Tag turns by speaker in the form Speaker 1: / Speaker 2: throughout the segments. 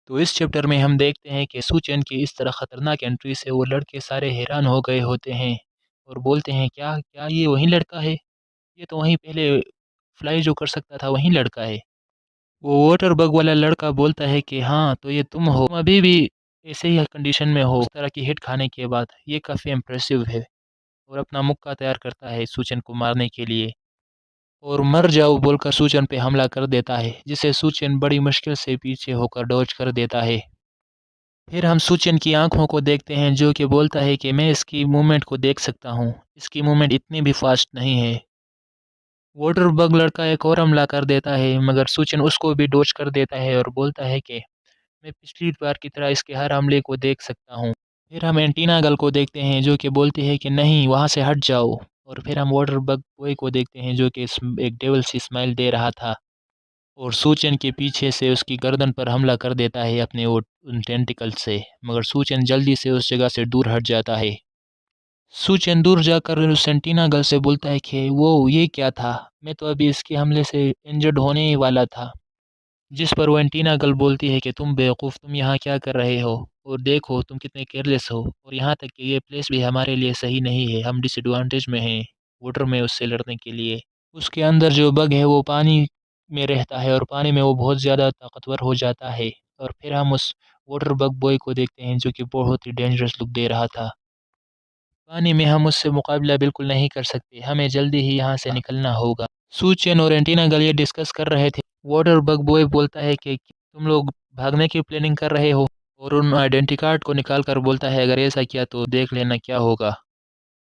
Speaker 1: तो इस चैप्टर में हम देखते हैं कि सूचेन की इस तरह ख़तरनाक एंट्री से वो लड़के सारे हैरान हो गए होते हैं और बोलते हैं क्या क्या ये वही लड़का है? ये तो वहीं पहले फ्लाई जो कर सकता था वही लड़का है। वो वाटर बग वाला लड़का बोलता है कि हाँ, तो ये तुम हो। तुम अभी भी ऐसे ही कंडीशन में हो उस तरह की हिट खाने के बाद। ये काफ़ी इम्प्रेसिव है और अपना मुक्का तैयार करता है सूचन को मारने के लिए और मर जाओ बोलकर सूचन पे हमला कर देता है, जिसे सूचन बड़ी मुश्किल से पीछे होकर डॉज कर देता है। फिर हम सूचन की आँखों को देखते हैं जो कि बोलता है कि मैं इसकी मूवमेंट को देख सकता हूँ। इसकी मूवमेंट इतनी भी फ़ास्ट नहीं है। वाटर बग लड़का एक और हमला कर देता है मगर सूचन उसको भी डॉज कर देता है और बोलता है कि मैं पिछली बार की तरह इसके हर हमले को देख सकता हूँ। फिर हम एंटीना गर्ल को देखते हैं जो कि बोलती है कि नहीं वहाँ से हट जाओ और फिर हम वाटर बग बॉय को देखते हैं जो कि एक डेविल सी स्माइल दे रहा था और सूचन के पीछे से उसकी गर्दन पर हमला कर देता है अपने वो उन टेंटिकल से, मगर सूचन जल्दी से उस जगह से दूर हट जाता है। सूचन दूर जाकर उस एंटीना गर्ल से बोलता है कि वो ये क्या था? मैं तो अभी इसके हमले से इंजर्ड होने ही वाला था। जिस पर वो एंटीना गर्ल बोलती है कि तुम बेवकूफ़, तुम यहाँ क्या कर रहे हो? और देखो तुम कितने केयरलेस हो और यहाँ तक कि ये प्लेस भी हमारे लिए सही नहीं है, हम डिसएडवांटेज में हैं वाटर में उससे लड़ने के लिए। उसके अंदर जो बग है वो पानी में रहता है और पानी में वो बहुत ज़्यादा ताकतवर हो जाता है और फिर हम उस वाटर बग बॉय को देखते हैं जो कि बहुत ही डेंजरस लुक दे रहा था। पानी में हम उससे मुकाबला बिल्कुल नहीं कर सकते, हमें जल्दी ही यहाँ से निकलना होगा। सू चेन और एंटीना गर्ल ये डिस्कस कर रहे थे। वाटर बग बॉय बोलता है कि तुम लोग भागने की प्लानिंग कर रहे हो और उन आइडेंटिटी कार्ड को निकाल कर बोलता है अगर ऐसा किया तो देख लेना क्या होगा।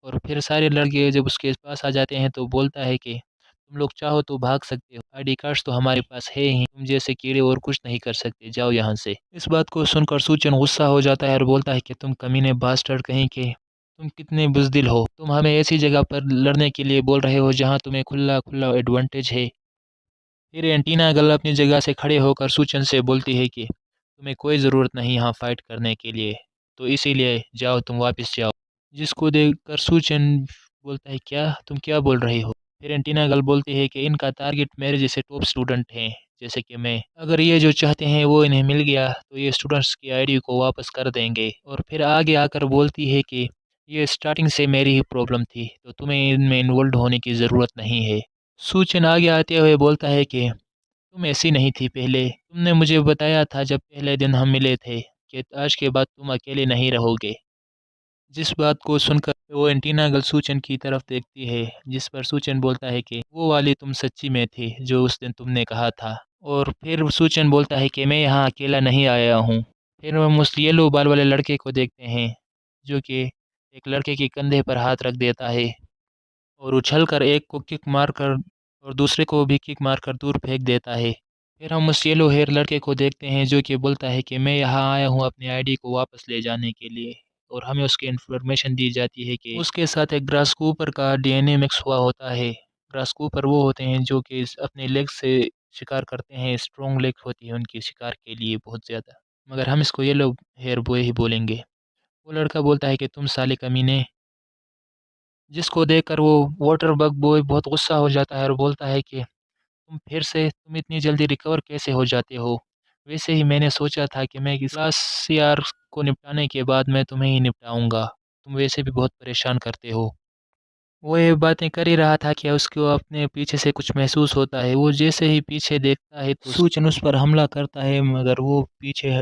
Speaker 1: और फिर सारे लड़के जब उसके पास आ जाते हैं तो बोलता है कि तुम लोग चाहो तो भाग सकते हो, आईडी कार्ड्स तो हमारे पास है ही, तुम जैसे कीड़े और कुछ नहीं कर सकते, जाओ यहाँ से। इस बात को सुनकर सूचन गुस्सा हो जाता है और बोलता है कि तुम कमीने बास्टर्ड कहीं के, तुम कितने बुज़दिल हो, तुम हमें ऐसी जगह पर लड़ने के लिए बोल रहे हो जहाँ तुम्हें खुला खुला एडवांटेज है। फिर एंटीना गर्ल अपनी जगह से खड़े होकर सूचन से बोलती है कि तुम्हें कोई ज़रूरत नहीं यहाँ फ़ाइट करने के लिए, तो इसीलिए जाओ तुम वापस जाओ। जिसको देखकर सूचन बोलता है क्या तुम क्या बोल रही हो? फिर एंटीना गर्ल बोलती है कि इनका टारगेट मेरे जैसे टॉप स्टूडेंट हैं, जैसे कि मैं। अगर ये जो चाहते हैं वो इन्हें मिल गया तो ये स्टूडेंट्स की आईडी को वापस कर देंगे और फिर आगे आकर बोलती है कि ये स्टार्टिंग से मेरी ही प्रॉब्लम थी, तो तुम्हें इनमें इन्वॉल्व होने की ज़रूरत नहीं है। सूचन आगे आते हुए बोलता है कि तुम ऐसी नहीं थी पहले, तुमने मुझे बताया था जब पहले दिन हम मिले थे कि आज के बाद तुम अकेले नहीं रहोगे। जिस बात को सुनकर वो एंटीना गर्ल सूचन की तरफ देखती है, जिस पर सूचन बोलता है कि वो वाली तुम सच्ची में थी जो उस दिन तुमने कहा था। और फिर सूचन बोलता है कि मैं यहाँ अकेला नहीं आया हूँ। फिर हम उस येलो बाल वाले लड़के को देखते हैं जो कि एक लड़के के कंधे पर हाथ रख देता है और उछलकर एक को किक मारकर और दूसरे को भी किक मारकर दूर फेंक देता है। फिर हम उस येलो हेयर लड़के को देखते हैं जो कि बोलता है कि मैं यहाँ आया हूँ अपनी आईडी को वापस ले जाने के लिए और हमें उसकी इन्फॉर्मेशन दी जाती है कि उसके साथ एक ग्रास कूपर का डीएनए मिक्स हुआ होता है। ग्रास कूपर वो होते हैं जो कि अपने लेग से शिकार करते हैं, स्ट्रॉन्ग लेग होती है उनकी शिकार के लिए बहुत ज़्यादा। मगर हम इसको येलो हेयर बॉय ही बोलेंगे। वो लड़का बोलता है कि तुम साले कमीने, जिसको देखकर वो वाटर बग बॉय बहुत गुस्सा हो जाता है और बोलता है कि तुम इतनी जल्दी रिकवर कैसे हो जाते हो? वैसे ही मैंने सोचा था कि मैं इस क्लास सीआर को निपटाने के बाद मैं तुम्हें ही निपटाऊँगा। तुम वैसे भी बहुत परेशान करते हो। वो ये बातें कर ही रहा था कि उसको अपने पीछे से कुछ महसूस होता है। वो जैसे ही पीछे देखता है तो सूचन उस पर हमला करता है मगर वो पीछे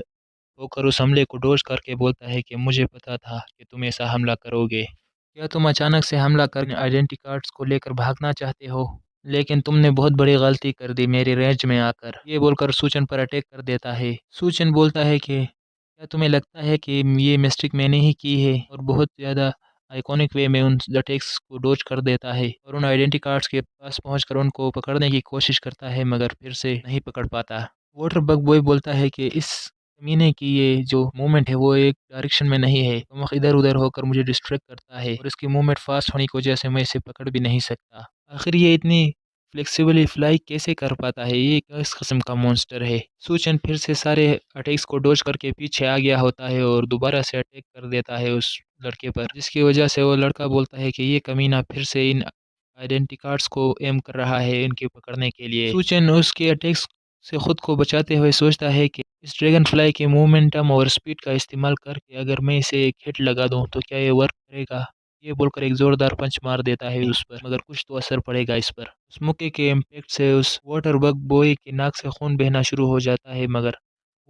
Speaker 1: होकर उस हमले को डॉज करके बोलता है कि मुझे पता था कि तुम ऐसा हमला करोगे। क्या तुम अचानक से हमला कर आइडेंटिटी कार्ड्स को लेकर भागना चाहते हो? लेकिन तुमने बहुत बड़ी गलती कर दी मेरी रेंज में आकर। ये बोलकर सूचन पर अटैक कर देता है। सूचन बोलता है कि क्या तुम्हें लगता है कि ये मिस्टेक मैंने ही की है? और बहुत ज़्यादा आइकॉनिक वे में उन अटैक्स को डॉज कर देता है और उन आइडेंटिटी कार्ड्स के पास पहुंचकर उनको पकड़ने की कोशिश करता है मगर फिर से नहीं पकड़ पाता। वाटर बग बॉय बोलता है कि इस कमीने की ये जो मूवमेंट है वो एक डायरेक्शन में नहीं है, तो इधर-उधर होकर मुझे डिस्ट्रैक्ट करता है और इसकी मूवमेंट फ़ास्ट होने की वजह से मैं इसे पकड़ भी नहीं सकता। आखिर ये इतनी फ्लेक्सिबली फ्लाई कैसे कर पाता है? ये किस किस्म का मॉन्स्टर है? सूचन फिर से सारे अटैक्स को डॉज करके पीछे आ गया होता है और दोबारा से अटैक कर देता है उस लड़के पर, जिसकी वजह से वो लड़का बोलता है कि ये कमीना फिर से इन आइडेंटिटी कार्ड्स को एम कर रहा है इनके पकड़ने के लिए। सूचन उसके अटैक्स से खुद को बचाते हुए सोचता है कि इस ड्रैगनफ्लाई के मोमेंटम और स्पीड का इस्तेमाल करके अगर मैं इसे एक हिट लगा दूँ तो क्या ये वर्क करेगा? ये बोलकर एक ज़ोरदार पंच मार देता है उस पर, मगर कुछ तो असर पड़ेगा इस पर। उस मुक्के के इम्पैक्ट से उस वाटर बग बॉय की नाक से खून बहना शुरू हो जाता है, मगर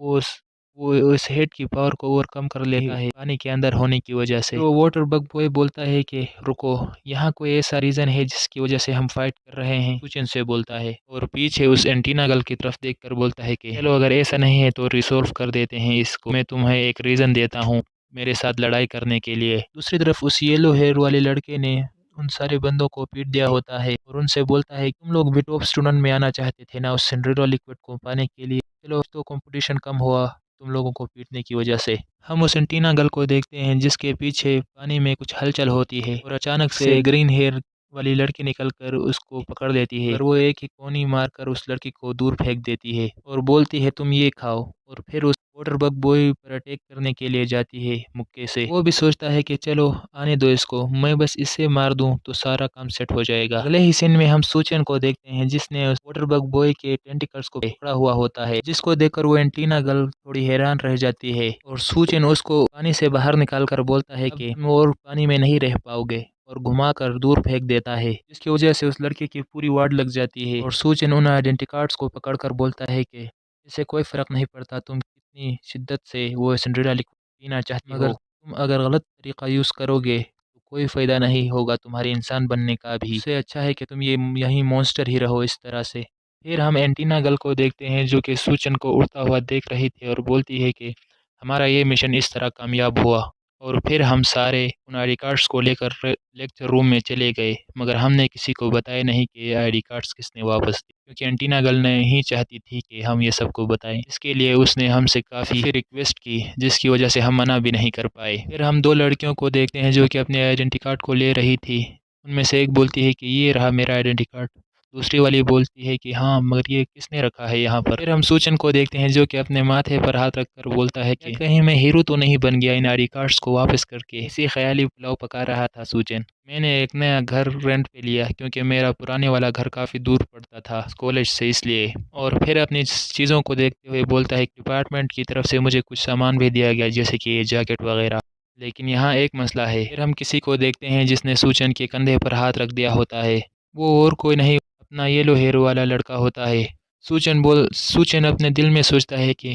Speaker 1: वो उस वो उस हेट की पावर को ओवरकम कर लेता है पानी के अंदर होने की वजह से। तो वाटर बग बॉय बोलता है कि रुको, यहाँ कोई ऐसा रीज़न है जिसकी वजह से हम फाइट कर रहे हैं, सुचेन से बोलता है और पीछे उस एंटीना गर्ल की तरफ देखकर बोलता है कि चलो अगर ऐसा नहीं है तो रिसॉल्व कर देते हैं इसको, मैं तुम्हें एक रीज़न देता हूँ मेरे साथ लड़ाई करने के लिए। दूसरी तरफ उस येलो हेयर वाले लड़के ने उन सारे बंदों को पीट दिया होता है और उनसे बोलता है तुम लोग भी टॉप स्टूडेंट में आना चाहते थे ना उस सिंड्रेला लिक्विड को पाने के लिए, चलो तो कंपटीशन कम हुआ तुम लोगों को पीटने की वजह से। हम उस एंटीना गर्ल को देखते हैं जिसके पीछे पानी में कुछ हलचल होती है और अचानक से ग्रीन हेयर वाली लड़की निकल कर उसको पकड़ लेती है और वो एक ही कोनी मारकर उस लड़की को दूर फेंक देती है और बोलती है तुम ये खाओ, और फिर उस वाटर बग बॉय पर अटैक करने के लिए जाती है मुक्के से। वो भी सोचता है कि चलो आने दो इसको, मैं बस इसे मार दूं तो सारा काम सेट हो जाएगा। अगले ही सीन में हम सूचन को देखते हैं जिसने उस वाटर बग बॉय के टेंटिकल्स को पकड़ा हुआ होता है, जिसको देखकर वो एंटीना गर्ल थोड़ी हैरान रह जाती है और सूचन उसको पानी से बाहर निकाल कर बोलता है कि तुम और पानी में नहीं रह पाओगे और घुमाकर दूर फेंक देता है, जिसकी वजह से उस लड़के की पूरी वार्ड लग जाती है और सूचन उन आइडेंटिटी कार्ड्स को पकड़कर बोलता है कि इससे कोई फ़र्क नहीं पड़ता तुम कितनी शिद्दत से वो सिंड्रेला लिक्विड पीना चाहती हो, मगर तुम अगर गलत तरीका यूज़ करोगे तो कोई फ़ायदा नहीं होगा तुम्हारे इंसान बनने का भी। इससे अच्छा है कि तुम ये यहीं मॉन्स्टर ही रहो इस तरह से। फिर हम एंटीना गर्ल को देखते हैं जो कि सूचन को उड़ता हुआ देख रही थी और बोलती है कि हमारा ये मिशन इस तरह कामयाब हुआ। और फिर हम सारे उन आईडी कार्ड्स को लेकर लेक्चर रूम में चले गए, मगर हमने किसी को बताया नहीं कि ये आईडी कार्ड्स किसने वापस दिए, क्योंकि एंटीना गर्ल नहीं चाहती थी कि हम ये सबको बताएं। इसके लिए उसने हमसे काफ़ी रिक्वेस्ट की जिसकी वजह से हम मना भी नहीं कर पाए। फिर हम दो लड़कियों को देखते हैं जो कि अपने आइडेंटिटी कार्ड को ले रही थी। उनमें से एक बोलती है कि ये रहा मेरा आइडेंटिटी कार्ड, दूसरी वाली बोलती है कि हाँ मगर ये किसने रखा है यहाँ पर। फिर हम सूचन को देखते हैं जो कि अपने माथे पर हाथ रखकर बोलता है कि कहीं मैं हीरो तो नहीं बन गया इन आईडी कार्ड्स को वापस करके। इसी ख्याली पुलाव पका रहा था सूचन। मैंने एक नया घर रेंट पे लिया क्योंकि मेरा पुराने वाला घर काफ़ी दूर पड़ता था कॉलेज से, इसलिए। और फिर अपनी चीज़ों को देखते हुए बोलता है कि डिपार्टमेंट की तरफ से मुझे कुछ सामान भी दिया गया जैसे कि ये जैकेट वगैरह, लेकिन यहाँ एक मसला है। फिर हम किसी को देखते हैं जिसने सूचन के कंधे पर हाथ रख दिया होता है, वो और कोई नहीं अपना येलो हेयर वाला लड़का होता है। सूचन अपने दिल में सोचता है कि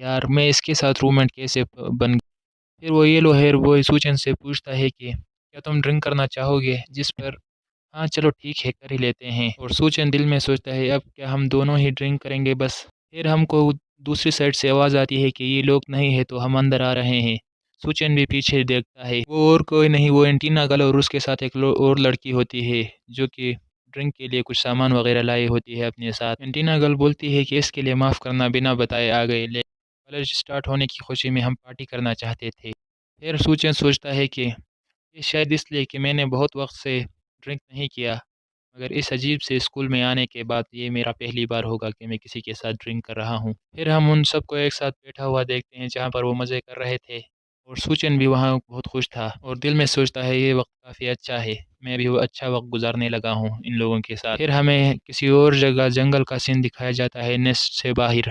Speaker 1: यार मैं इसके साथ रूममेट कैसे बन। फिर वो येलो हेयर बॉय सूचन से पूछता है कि क्या तुम ड्रिंक करना चाहोगे, जिस पर हाँ चलो ठीक है कर ही लेते हैं। और सूचन दिल में सोचता है अब क्या हम दोनों ही ड्रिंक करेंगे बस। फिर हमको दूसरी साइड से आवाज़ आती है कि ये लोग नहीं है तो हम अंदर आ रहे हैं। सूचन भी पीछे देखता है, वो और कोई नहीं वो एंटीना गर्ल और उसके साथ एक और लड़की होती है जो कि ड्रिंक के लिए कुछ सामान वगैरह लाई होती है अपने साथ। एंटीना गर्ल बोलती है कि इसके लिए माफ़ करना, बिना बताए आ गए, ले कॉलेज स्टार्ट होने की खुशी में हम पार्टी करना चाहते थे। फिर सूचन सोचता है कि ये शायद इसलिए कि मैंने बहुत वक्त से ड्रिंक नहीं किया, मगर इस अजीब से स्कूल में आने के बाद ये मेरा पहली बार होगा कि मैं किसी के साथ ड्रिंक कर रहा हूँ। फिर हम उन सबको एक साथ बैठा हुआ देखते हैं जहाँ पर वो मज़े कर रहे थे और सूचन भी वहाँ बहुत खुश था और दिल में सोचता है ये वक्त काफ़ी अच्छा है, मैं भी वो अच्छा वक्त गुजारने लगा हूँ इन लोगों के साथ। फिर हमें किसी और जगह जंगल का सीन दिखाया जाता है नेस्ट से बाहर,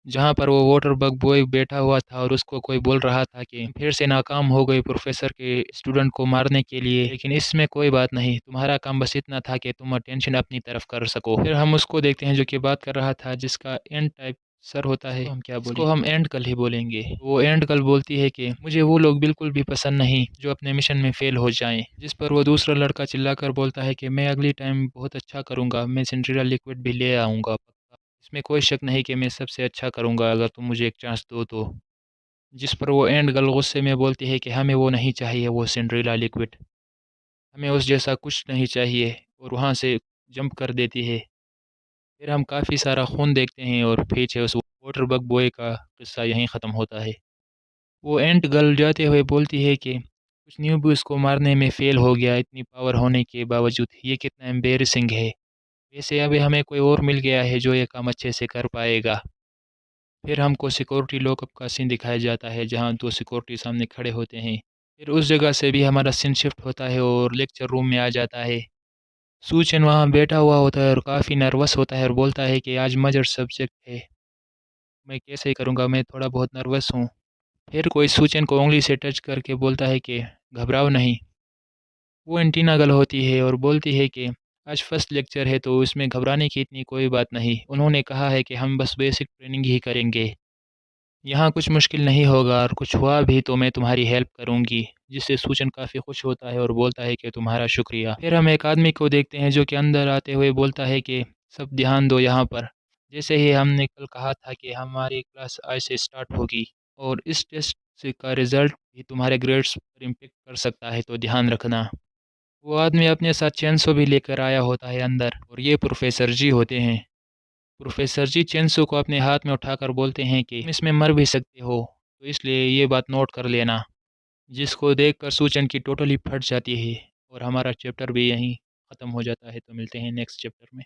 Speaker 1: जहाँ पर वो वाटर बग बॉय बैठा हुआ था और उसको कोई बोल रहा था कि फिर से नाकाम हो गए प्रोफेसर के स्टूडेंट को मारने के लिए, लेकिन इसमें कोई बात नहीं, तुम्हारा काम बस इतना था कि तुम अटेंशन अपनी तरफ कर सको। फिर हम उसको देखते हैं जो कि बात कर रहा था जिसका एंड टाइप सर होता है, तो हम क्या बोलें, इसको हम एंड कल ही बोलेंगे। वो एंड कल बोलती है कि मुझे वो लोग बिल्कुल भी पसंद नहीं जो अपने मिशन में फेल हो जाएं, जिस पर वो दूसरा लड़का चिल्लाकर बोलता है कि मैं अगली टाइम बहुत अच्छा करूँगा, मैं सिंड्रेला लिक्विड भी ले आऊँगा, इसमें कोई शक नहीं कि मैं सबसे अच्छा करूँगा अगर तुम मुझे एक चांस दो तो। जिस पर वो एंड गर्ल गुस्से में बोलती है कि हमें वो नहीं चाहिए वो सिंड्रेला लिक्विड, हमें उस जैसा कुछ नहीं चाहिए, और वहाँ से जंप कर देती है। फिर हम काफ़ी सारा खून देखते हैं और पीछे उस वाटर बग बॉय का किस्सा यहीं ख़त्म होता है। वो एंट गर्ल जाते हुए बोलती है कि कुछ न्यू भी उसको मारने में फ़ेल हो गया इतनी पावर होने के बावजूद, ये कितना एम्बैरेसिंग है। वैसे अभी हमें कोई और मिल गया है जो ये काम अच्छे से कर पाएगा। फिर हमको सिक्योरिटी लॉकअप का सीन दिखाया जाता है जहाँ 2 सिक्योरिटी सामने खड़े होते हैं। फिर उस जगह से भी हमारा सीन शिफ्ट होता है और लेक्चर रूम में आ जाता है। सूचन वहाँ बैठा हुआ होता है और काफ़ी नर्वस होता है और बोलता है कि आज मेजर सब्जेक्ट है। मैं कैसे करूँगा? मैं थोड़ा बहुत नर्वस हूँ। फिर कोई सूचन को उँगली से टच करके बोलता है कि घबराओ नहीं। वो आंटी नकल होती है और बोलती है कि आज फर्स्ट लेक्चर है तो इसमें घबराने की इतनी कोई बात नहीं। उन्होंने कहा है कि हम बस बेसिक ट्रेनिंग ही करेंगे। यहाँ कुछ मुश्किल नहीं होगा और कुछ हुआ भी तो मैं तुम्हारी हेल्प करूँगी। जिससे सूचन काफ़ी खुश होता है और बोलता है कि तुम्हारा शुक्रिया। फिर हम एक आदमी को देखते हैं जो कि अंदर आते हुए बोलता है कि सब ध्यान दो यहाँ पर। जैसे ही हमने कल कहा था कि हमारी क्लास आज से स्टार्ट होगी और इस टेस्ट से का रिज़ल्ट भी तुम्हारे ग्रेड्स पर इम्पैक्ट कर सकता है तो ध्यान रखना। वो आदमी अपने साथ चेंसो भी लेकर आया होता है अंदर और ये प्रोफ़ेसर जी होते हैं। प्रोफ़ेसर जी चेंसो को अपने हाथ में उठाकर बोलते हैं कि तुम इसमें मर भी सकते हो, तो इसलिए ये बात नोट कर लेना। जिसको देखकर सूचन की टोटली फट जाती है और हमारा चैप्टर भी यहीं ख़त्म हो जाता है। तो मिलते हैं नेक्स्ट चैप्टर में।